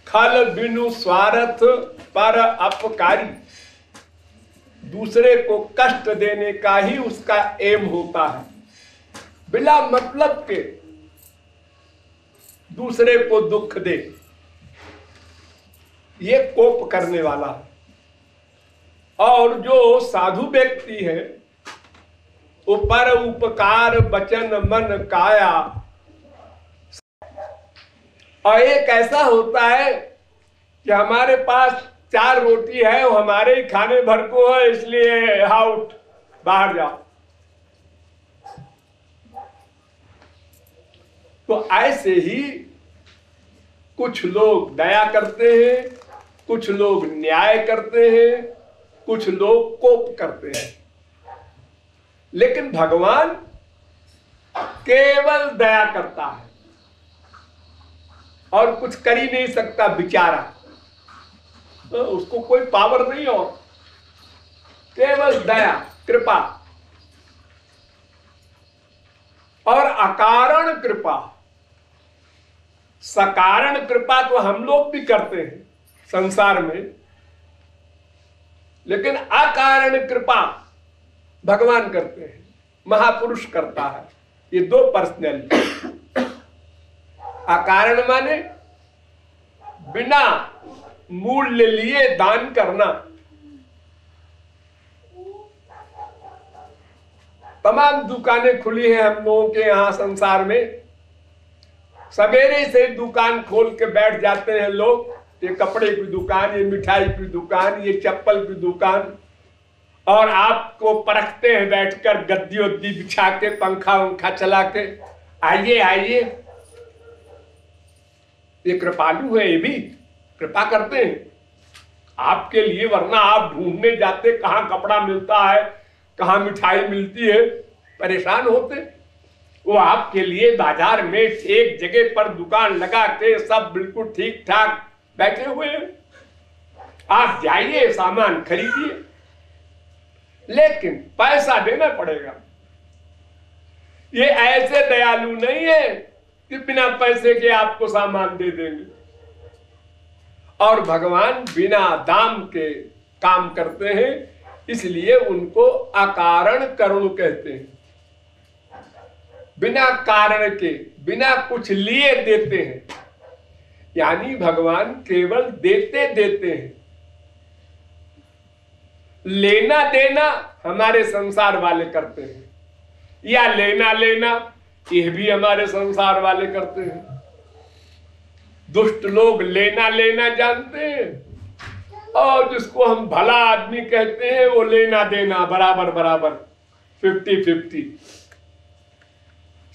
खल बिनु स्वार्थ पर अपकारी, दूसरे को कष्ट देने का ही उसका एम होता है। बिना मतलब के दूसरे को दुख दे, ये कोप करने वाला है। और जो साधु व्यक्ति है वो पर उपकार वचन मन काया, और एक ऐसा होता है कि हमारे पास 4 रोटी है, वो हमारे ही खाने भर को है, इसलिए आउट, बाहर जाओ। तो ऐसे ही कुछ लोग दया करते हैं, कुछ लोग न्याय करते हैं, कुछ लोग कोप करते हैं, लेकिन भगवान केवल दया करता है और कुछ कर ही नहीं सकता बेचारा, तो उसको कोई पावर नहीं, और केवल दया कृपा और अकारण कृपा। सकारण कृपा तो हम लोग भी करते हैं संसार में, लेकिन अकारण कृपा भगवान करते हैं, महापुरुष करता है। ये 2 पर्सनैलिटी। अकारण माने बिना मूल्य लिए दान करना। तमाम दुकानें खुली हैं हम लोगों के यहाँ संसार में। सवेरे से दुकान खोल के बैठ जाते हैं लोग, ये कपड़े की दुकान, ये मिठाई की दुकान, ये चप्पल की दुकान, और आपको परखते हैं बैठकर गद्दी उद्दी बिछा के, पंखा उंखा चला के, आइए आइए। ये कृपालु है, ये भी कृपा करते हैं आपके लिए, वरना आप ढूंढने जाते कहाँ कपड़ा मिलता है, कहाँ मिठाई मिलती है, परेशान होते। वो आपके लिए बाजार में एक जगह पर दुकान लगा के सब बिल्कुल ठीक ठाक बैठे हुए हैं। आप जाइए, सामान खरीदिए, लेकिन पैसा देना पड़ेगा। ये ऐसे दयालु नहीं है कि बिना पैसे के आपको सामान दे देंगे। और भगवान बिना दाम के काम करते हैं, इसलिए उनको अकारण करुण कहते हैं। बिना कारण के, बिना कुछ लिए देते हैं। यानी भगवान केवल देते देते हैं। लेना देना हमारे संसार वाले करते हैं, या लेना लेना यह भी हमारे संसार वाले करते हैं। दुष्ट लोग लेना लेना जानते हैं, और जिसको हम भला आदमी कहते हैं वो लेना देना बराबर बराबर, 50-50।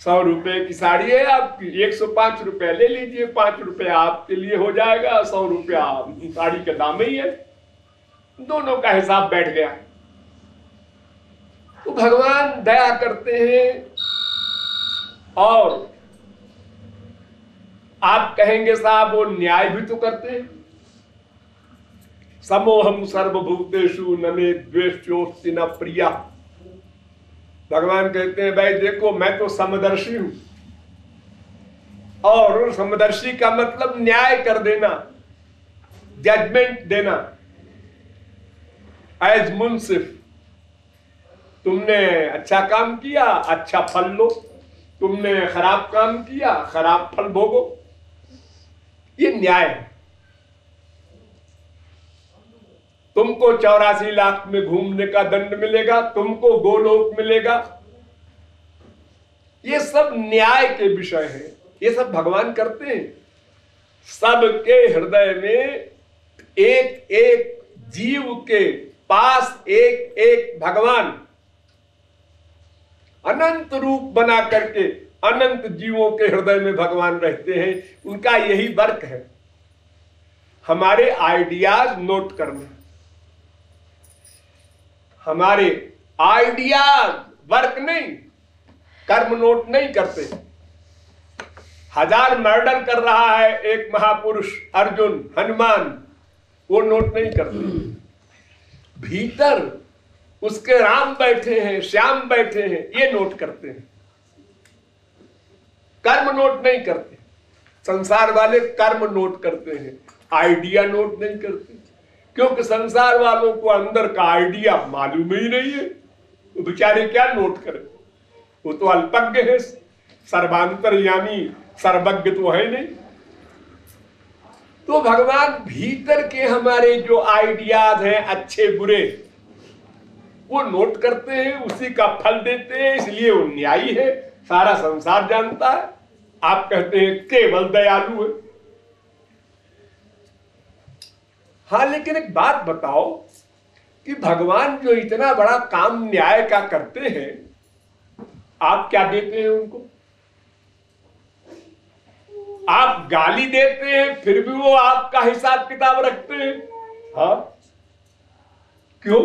100 रुपए की साड़ी है आपकी, 105 रुपए ले लीजिए, 5 रुपए आपके लिए हो जाएगा, 100 रुपया साड़ी का दाम ही है, दोनों का हिसाब बैठ गया। तो भगवान दया करते हैं। और आप कहेंगे साहब वो न्याय भी तो करते हैं। समोहम सर्वभूतेषु न मे द्वेष्योस्ति न प्रिया। भगवान कहते हैं भाई देखो मैं तो समदर्शी हूं, और समदर्शी का मतलब न्याय कर देना, जजमेंट देना। एज मुंसिफ, तुमने अच्छा काम किया अच्छा फल लो, तुमने खराब काम किया खराब फल भोगो, ये न्याय है। तुमको 84 लाख में घूमने का दंड मिलेगा, तुमको गोलोक मिलेगा। ये सब न्याय के विषय है, ये सब भगवान करते हैं। सबके हृदय में एक एक जीव के पास एक एक भगवान अनंत रूप बना करके अनंत जीवों के हृदय में भगवान रहते हैं। उनका यही वर्क है, हमारे आइडियाज नोट करना। हमारे आइडियाज वर्क नहीं, कर्म नोट नहीं करते। 1000 मर्डर कर रहा है एक महापुरुष अर्जुन, हनुमान, वो नोट नहीं करते। भीतर उसके राम बैठे हैं, श्याम बैठे हैं, ये नोट करते हैं। कर्म नोट नहीं करते। संसार वाले कर्म नोट करते हैं, आइडिया नोट नहीं करते, क्योंकि संसार वालों को अंदर का आइडिया मालूम ही नहीं है। तो बेचारे क्या नोट करें, वो तो अल्पज्ञ है, सर्वांतरयामी सर्वज्ञ तो है नहीं। तो भगवान भीतर के हमारे जो आइडियाज हैं अच्छे बुरे, वो नोट करते हैं, उसी का फल देते हैं, इसलिए वो न्यायी है, सारा संसार जानता है। आप कहते हैं केवल दयालु है। हाँ, लेकिन एक बात बताओ कि भगवान जो इतना बड़ा काम न्याय का करते हैं, आप क्या देते हैं उनको? आप गाली देते हैं फिर भी वो आपका हिसाब किताब रखते हैं। हाँ, क्यों?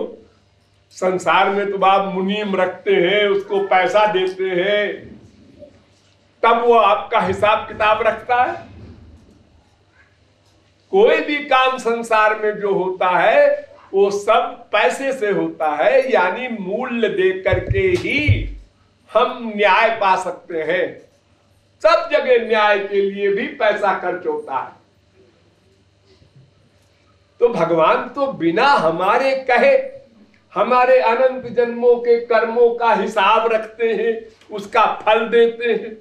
संसार में तो आप मुनीम रखते हैं, उसको पैसा देते हैं, तब वो आपका हिसाब किताब रखता है। कोई भी काम संसार में जो होता है वो सब पैसे से होता है, यानी मूल्य दे करके ही हम न्याय पा सकते हैं। सब जगह न्याय के लिए भी पैसा खर्च होता है। तो भगवान तो बिना हमारे कहे हमारे अनंत जन्मों के कर्मों का हिसाब रखते हैं, उसका फल देते हैं।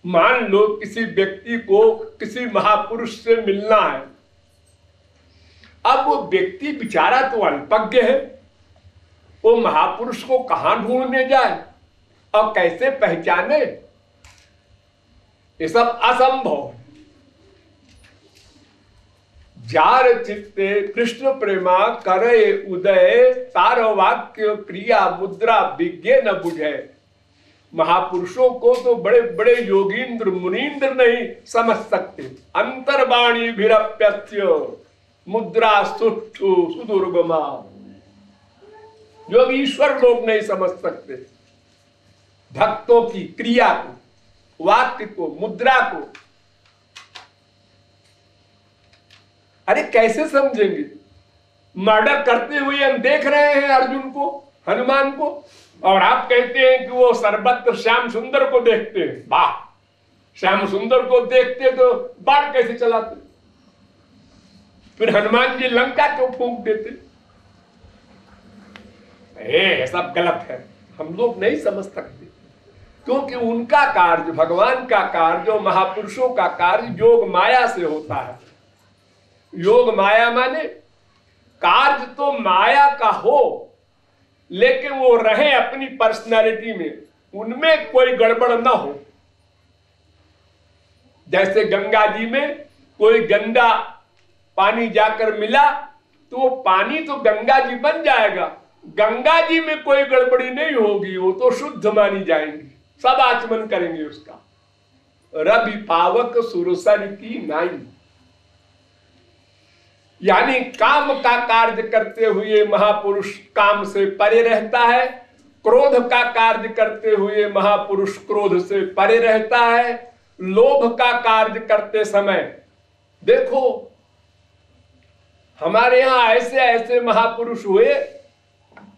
मान लो किसी व्यक्ति को किसी महापुरुष से मिलना है, अब वो व्यक्ति बेचारा तो अल्पज्ञ है, वो महापुरुष को कहां ढूंढने जाए और कैसे पहचाने? ये सब असंभव। जार चित्ते कृष्ण प्रेमा करे उदय, तारो वाक्य क्रिया मुद्रा विज्ञे न बुझे। महापुरुषों को तो बड़े बड़े योगींद्र मुनींद्र नहीं समझ सकते। अंतर्वाणी भिरप्यस्य मुद्रा सुष्ठु सुदुर्गमा, जो ईश्वर लोग नहीं समझ सकते। भक्तों की क्रिया को, वाक्य को, मुद्रा को, अरे कैसे समझेंगे? मर्डर करते हुए हम देख रहे हैं अर्जुन को, हनुमान को, और आप कहते हैं कि वो सर्वत्र श्याम सुंदर को देखते हैं। वाह, श्याम सुंदर को देखते तो बाढ़ कैसे चलाते? फिर हनुमान जी लंका क्यों फूंक देते? सब गलत है, हम लोग नहीं समझ सकते। क्योंकि उनका कार्य, भगवान का कार्य और महापुरुषों का कार्य योग माया से होता है। योग माया माने कार्य तो माया का हो, लेकिन वो रहे अपनी पर्सनालिटी में, उनमें कोई गड़बड़ ना हो। जैसे गंगा जी में कोई गंदा पानी जाकर मिला तो वो पानी तो गंगा जी बन जाएगा, गंगा जी में कोई गड़बड़ी नहीं होगी, वो तो शुद्ध मानी जाएंगी, सब आचमन करेंगे उसका। रवि पावक सुरसर की नाई, यानी काम का कार्य करते हुए महापुरुष काम से परे रहता है, क्रोध का कार्य करते हुए महापुरुष क्रोध से परे रहता है, लोभ का कार्य करते समय देखो हमारे यहां ऐसे ऐसे महापुरुष हुए,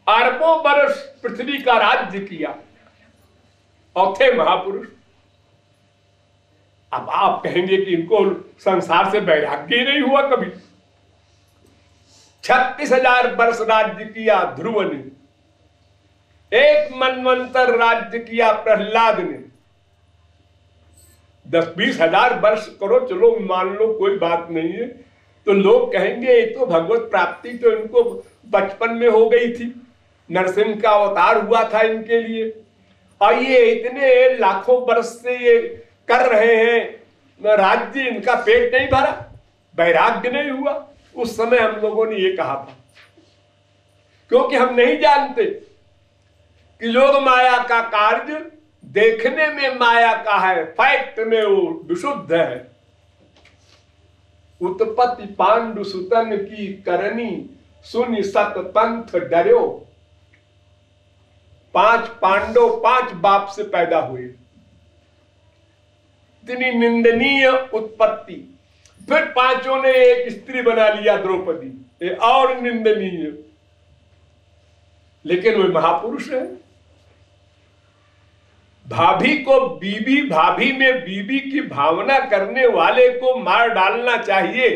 अरबों वर्ष पृथ्वी का राज्य किया और थे महापुरुष। अब आप कहेंगे कि इनको संसार से वैराग्य ही नहीं हुआ कभी। 36,000 वर्ष राज्य किया ध्रुव ने, एक मनवंतर राज्य किया प्रहलाद ने। 10-20 हजार वर्ष करो, चलो मान लो कोई बात नहीं है, तो लोग कहेंगे ये तो भगवत प्राप्ति तो इनको बचपन में हो गई थी, नरसिंह का अवतार हुआ था इनके लिए, और ये इतने लाखों वर्ष से ये कर रहे हैं राज्य, इनका पेट नहीं भरा, वैराग्य नहीं हुआ। उस समय हम लोगों ने ये कहा था, क्योंकि हम नहीं जानते कि योग माया का कार्य देखने में माया का है, फैक्ट में वो विशुद्ध है। उत्पत्ति पांडु सुतन की करनी, सुनि सत पंथ डर्यो। 5 पांडव 5 बाप से पैदा हुए, इतनी निंदनीय उत्पत्ति। फिर 5 ने एक स्त्री बना लिया द्रौपदी, ये और निंदनीय, लेकिन वे महापुरुष है। भाभी को बीबी, भाभी में बीबी की भावना करने वाले को मार डालना चाहिए,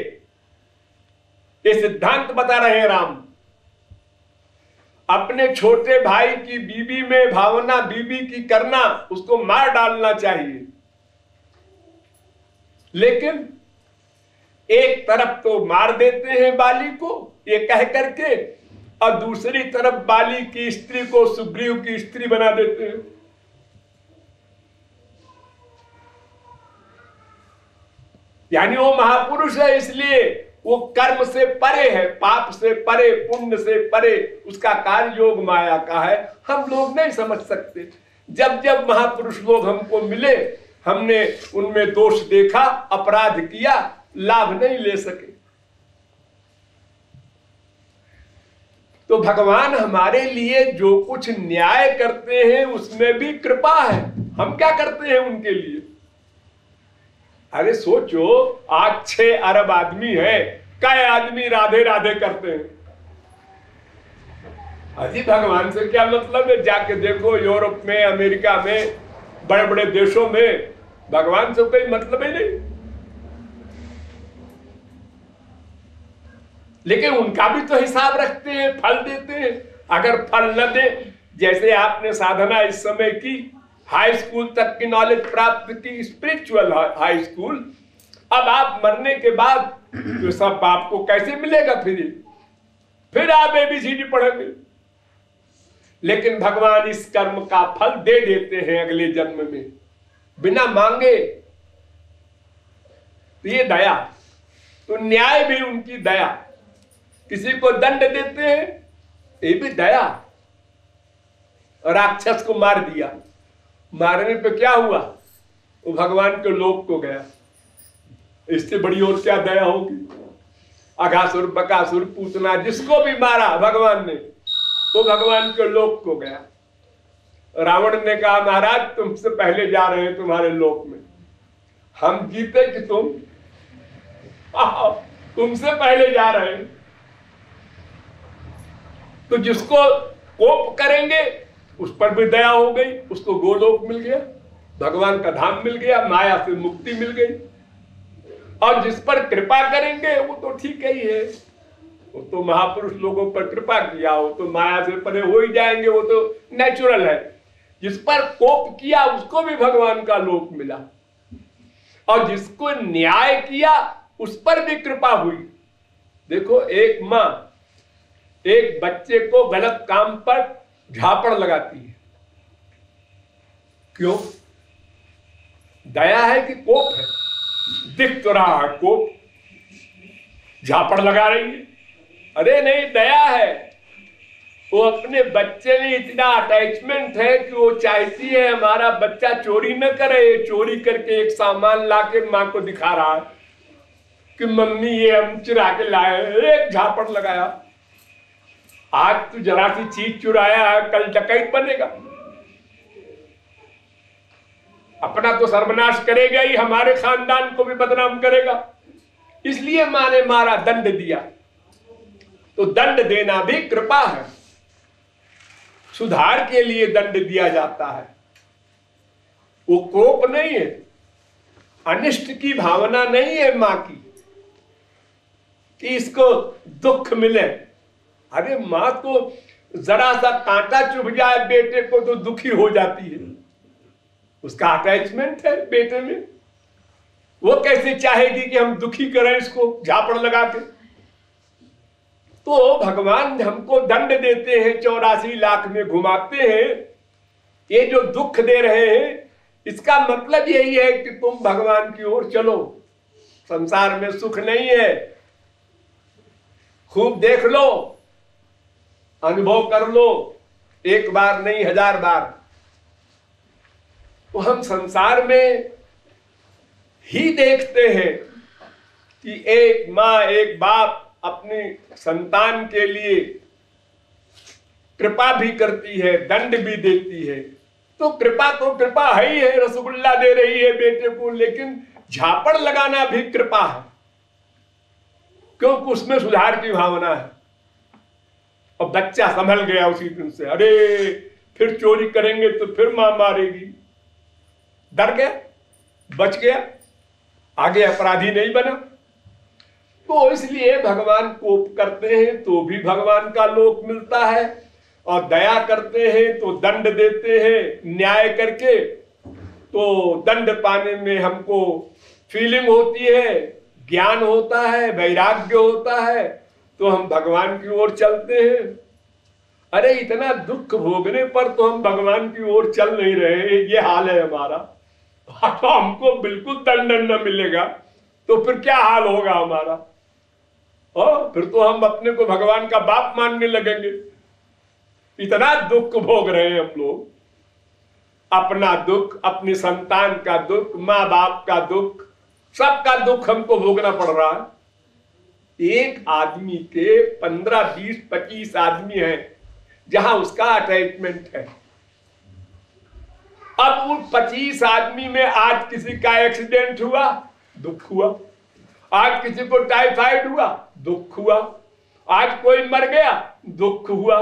ये सिद्धांत बता रहे हैं राम। अपने छोटे भाई की बीबी में भावना बीबी की करना, उसको मार डालना चाहिए। लेकिन एक तरफ तो मार देते हैं बाली को ये कह करके, और दूसरी तरफ बाली की स्त्री को सुग्रीव की स्त्री बना देते हैं। यानी वो महापुरुष है, इसलिए वो कर्म से परे है, पाप से परे, पुण्य से परे, उसका कार्य योग माया का है। हम लोग नहीं समझ सकते। जब जब महापुरुष लोग हमको मिले, हमने उनमें दोष देखा, अपराध किया, लाभ नहीं ले सके। तो भगवान हमारे लिए जो कुछ न्याय करते हैं उसमें भी कृपा है। हम क्या करते हैं उनके लिए? अरे सोचो, आज 6 अरब आदमी है, कई आदमी राधे राधे करते हैं। अजी भगवान से क्या मतलब है? जाके देखो यूरोप में, अमेरिका में, बड़े बड़े देशों में भगवान से कोई मतलब ही नहीं। लेकिन उनका भी तो हिसाब रखते हैं, फल देते हैं। अगर फल न दे, जैसे आपने साधना इस समय की, हाई स्कूल तक की नॉलेज प्राप्त की, स्पिरिचुअल हाई स्कूल, अब आप मरने के बाद तो सब आपको कैसे मिलेगा? फिर आप ABCD पढ़ेंगे। लेकिन भगवान इस कर्म का फल दे देते हैं अगले जन्म में, बिना मांगे। तो ये दया, तो न्याय भी उनकी दया। किसी को दंड देते हैं, ये भी दया। राक्षस को मार दिया, मारने पे क्या हुआ? वो भगवान के लोक को गया। इससे बड़ी और क्या दया होगी? अघासुर, बकासुर, पूतना, जिसको भी मारा भगवान ने, वो भगवान के लोक को गया। रावण ने कहा, महाराज तुमसे पहले जा रहे हैं तुम्हारे लोक में, हम जीते कि तुम? तुमसे पहले जा रहे हैं। तो जिसको कोप करेंगे उस पर भी दया हो गई, उसको गोलोक मिल गया, भगवान का धाम मिल गया, माया से मुक्ति मिल गई। और जिस पर कृपा करेंगे वो तो ठीक ही है, वो तो महापुरुष लोगों पर कृपा किया, वो तो माया से परे हो ही जाएंगे, वो तो नेचुरल है। जिस पर कोप किया उसको भी भगवान का लोक मिला, और जिसको न्याय किया उस पर भी कृपा हुई। देखो, एक मां एक बच्चे को गलत काम पर झापड़ लगाती है, क्यों? दया है कि कोप है? दिख तो रहा है कोप, झापड़ लगा रही है। अरे नहीं, दया है। वो अपने बच्चे में इतना अटैचमेंट है कि वो चाहती है हमारा बच्चा चोरी न करे। चोरी करके एक सामान लाके मां को दिखा रहा है कि मम्मी ये हम चुरा के लाए, एक झापड़ लगाया। आज तू जरा सी चीज चुराया है, कल डकैत बनेगा। अपना तो सर्वनाश करेगा ही, हमारे खानदान को भी बदनाम करेगा। इसलिए मां ने मारा, दंड दिया। तो दंड देना भी कृपा है, सुधार के लिए दंड दिया जाता है। वो कोप नहीं है, अनिष्ट की भावना नहीं है मां की कि इसको दुख मिले। अरे मां तो जरा सा कांटा चुभ जाए बेटे को तो दुखी हो जाती है, उसका अटैचमेंट है बेटे में। वो कैसे चाहेगी कि हम दुखी करें इसको झापड़ लगा के? तो भगवान हमको दंड देते हैं, 84 लाख में घुमाते हैं। ये जो दुख दे रहे हैं, इसका मतलब यही है कि तुम भगवान की ओर चलो। संसार में सुख नहीं है, खूब देख लो, अनुभव कर लो, एक बार नहीं 1000 बार। तो हम संसार में ही देखते हैं कि एक माँ एक बाप अपनी संतान के लिए कृपा भी करती है, दंड भी देती है। तो कृपा है ही है, रसगुल्ला दे रही है बेटे को, लेकिन झापड़ लगाना भी कृपा है, क्योंकि उसमें सुधार की भावना है। और बच्चा संभल गया उसी दिन से, अरे फिर चोरी करेंगे तो फिर मां मारेगी, डर गया, बच गया, आगे अपराधी नहीं बना। तो इसलिए भगवान कोप करते हैं तो भी भगवान का लोक मिलता है, और दया करते हैं तो दंड देते हैं न्याय करके। तो दंड पाने में हमको फीलिंग होती है, ज्ञान होता है, वैराग्य होता है, तो हम भगवान की ओर चलते हैं। अरे इतना दुख भोगने पर तो हम भगवान की ओर चल नहीं रहे, ये हाल है हमारा। तो हमको बिल्कुल दंड न मिलेगा तो फिर क्या हाल होगा हमारा? फिर तो हम अपने को भगवान का बाप मानने लगेंगे। इतना दुख भोग रहे हैं हम लोग, अपना दुख, अपनी संतान का दुख, माँ बाप का दुख, सबका दुख हमको भोगना पड़ रहा है। एक आदमी के 15, 20, 25 आदमी हैं जहां उसका अटैचमेंट है। अब उन 25 आदमी में आज किसी का एक्सीडेंट हुआ, दुख हुआ। आज किसी को टाइफाइड हुआ, दुख हुआ। आज कोई मर गया, दुख हुआ।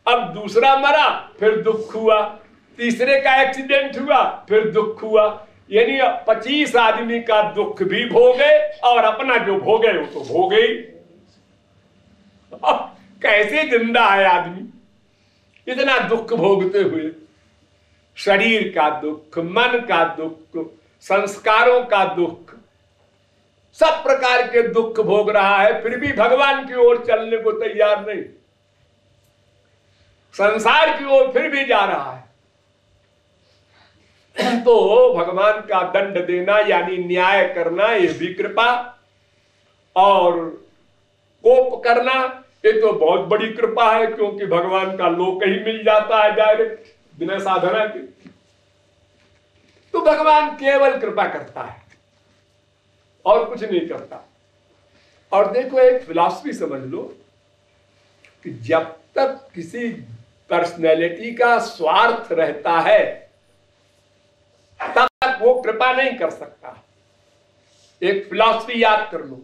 अब दूसरा मरा, फिर दुख हुआ। तीसरे का एक्सीडेंट हुआ, फिर दुख हुआ। यानी 25 आदमी का दुख भी भोगे और अपना जो भोगे वो तो भोगे ही। कैसे जिंदा है आदमी इतना दुख भोगते हुए? शरीर का दुख, मन का दुख, संस्कारों का दुख, सब प्रकार के दुख भोग रहा है, फिर भी भगवान की ओर चलने को तैयार नहीं, संसार की ओर फिर भी जा रहा है। तो भगवान का दंड देना यानी न्याय करना, ये भी कृपा। और कोप करना, ये तो बहुत बड़ी कृपा है, क्योंकि भगवान का लोक ही मिल जाता है डायरेक्ट, बिना साधना के। तो भगवान केवल कृपा करता है और कुछ नहीं करता। और देखो, एक फिलॉसफी समझ लो कि जब तक किसी पर्सनैलिटी का स्वार्थ रहता है तब तक वो कृपा नहीं कर सकता। एक फिलॉसफी याद कर लो,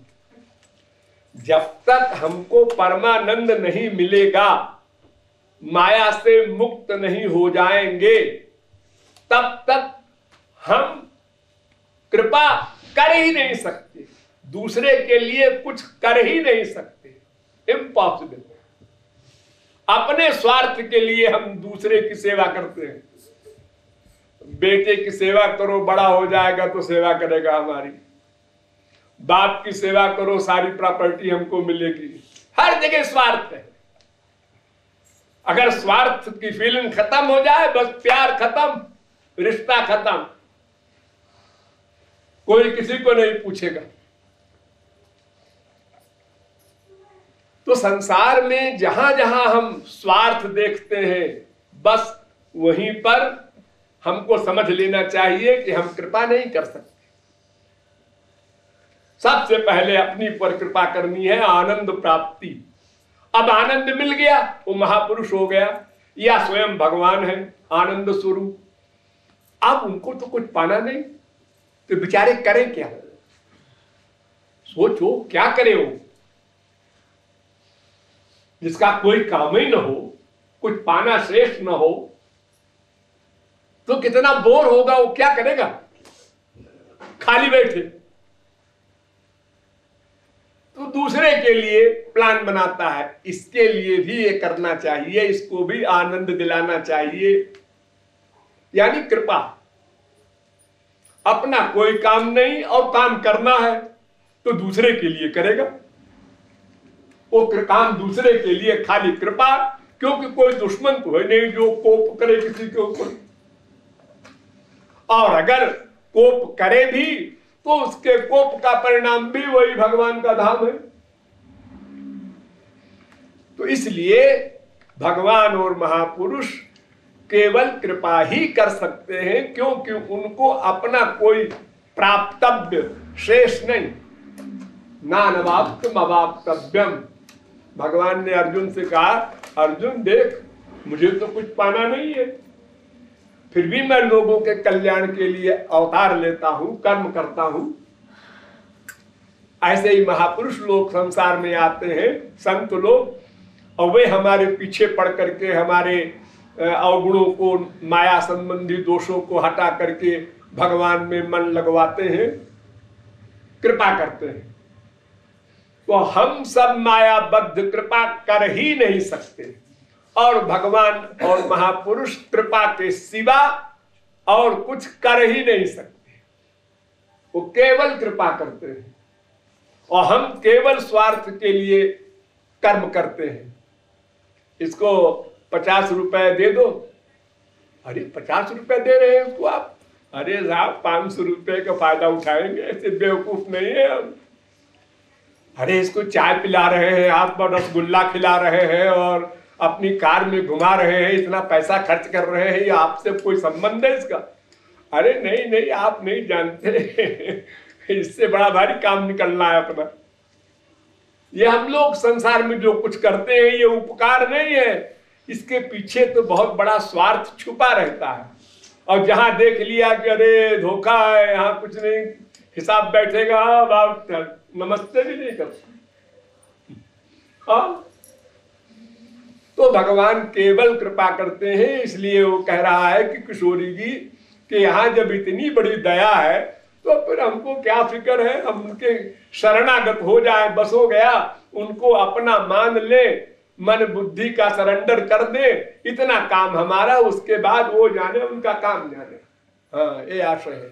जब तक हमको परमानंद नहीं मिलेगा, माया से मुक्त नहीं हो जाएंगे, तब तक हम कृपा कर ही नहीं सकते, दूसरे के लिए कुछ कर ही नहीं सकते, इम्पॉसिबल। अपने स्वार्थ के लिए हम दूसरे की सेवा करते हैं, बेटे की सेवा करो, बड़ा हो जाएगा तो सेवा करेगा हमारी। बाप की सेवा करो, सारी प्रॉपर्टी हमको मिलेगी। हर जगह स्वार्थ है। अगर स्वार्थ की फीलिंग खत्म हो जाए, बस प्यार खत्म, रिश्ता खत्म, कोई किसी को नहीं पूछेगा। तो संसार में जहां जहां हम स्वार्थ देखते हैं, बस वहीं पर हमको समझ लेना चाहिए कि हम कृपा नहीं कर सकते। सबसे पहले अपनी पर कृपा करनी है, आनंद प्राप्ति। अब आनंद मिल गया, वो महापुरुष हो गया या स्वयं भगवान है आनंद स्वरूप। अब उनको तो कुछ पाना नहीं, तो बेचारे करें क्या? सोचो क्या करे वो, जिसका कोई काम ही न हो, कुछ पाना शेष न हो, तो कितना बोर होगा वो, क्या करेगा? खाली बैठे। तो दूसरे के लिए प्लान बनाता है, इसके लिए भी ये करना चाहिए, इसको भी आनंद दिलाना चाहिए, यानी कृपा। अपना कोई काम नहीं और काम करना है तो दूसरे के लिए करेगा। वो काम दूसरे के लिए खाली कृपा, क्योंकि कोई दुश्मन तो है नहीं जो कोप करे किसी के ऊपर। और अगर कोप करे भी तो उसके कोप का परिणाम भी वही भगवान का धाम है। तो इसलिए भगवान और महापुरुष केवल कृपा ही कर सकते हैं, क्योंकि उनको अपना कोई प्राप्तव्य शेष नहीं। नानवाप्तम अवाप्तव्यम। भगवान ने अर्जुन से कहा, अर्जुन देख, मुझे तो कुछ पाना नहीं है, फिर भी मैं लोगों के कल्याण के लिए अवतार लेता हूं, कर्म करता हूं। ऐसे ही महापुरुष लोग संसार में आते हैं, संत लोग, और वे हमारे पीछे पड़ करके हमारे अवगुणों को, माया संबंधी दोषों को हटा करके भगवान में मन लगवाते हैं, कृपा करते हैं। तो हम सब मायाबद्ध कृपा कर ही नहीं सकते, और भगवान और महापुरुष कृपा के सिवा और कुछ कर ही नहीं सकते। वो केवल कृपा करते हैं और हम केवल स्वार्थ के लिए कर्म करते हैं। इसको 50 रुपए दे दो, अरे 50 रुपए दे रहे हैं उसको आप, अरे साहब 500 रुपए का फायदा उठाएंगे, ऐसे बेवकूफ नहीं है हम। अरे इसको चाय पिला रहे हैं, हाथ पर रसगुल्ला खिला रहे हैं और अपनी कार में घुमा रहे हैं, इतना पैसा खर्च कर रहे हैं, ये आपसे कोई संबंध है इसका? अरे नहीं नहीं, आप नहीं जानते इससे बड़ा भारी काम निकलना है अपना। ये हम लोग संसार में जो कुछ करते हैं ये उपकार नहीं है, इसके पीछे तो बहुत बड़ा स्वार्थ छुपा रहता है। और जहां देख लिया कि अरे धोखा है, यहाँ कुछ नहीं, हिसाब बैठेगा, बाप नमस्ते भी नहीं करते। हाँ, तो भगवान केवल कृपा करते हैं। इसलिए वो कह रहा है कि किशोरी जी कि यहाँ जब इतनी बड़ी दया है तो फिर हमको क्या फिक्र है, हम उनके शरणागत हो जाए, बस हो गया, उनको अपना मान ले, मन बुद्धि का सरेंडर कर दे, इतना काम हमारा, उसके बाद वो जाने, उनका काम जाने। हाँ, ये आशय है।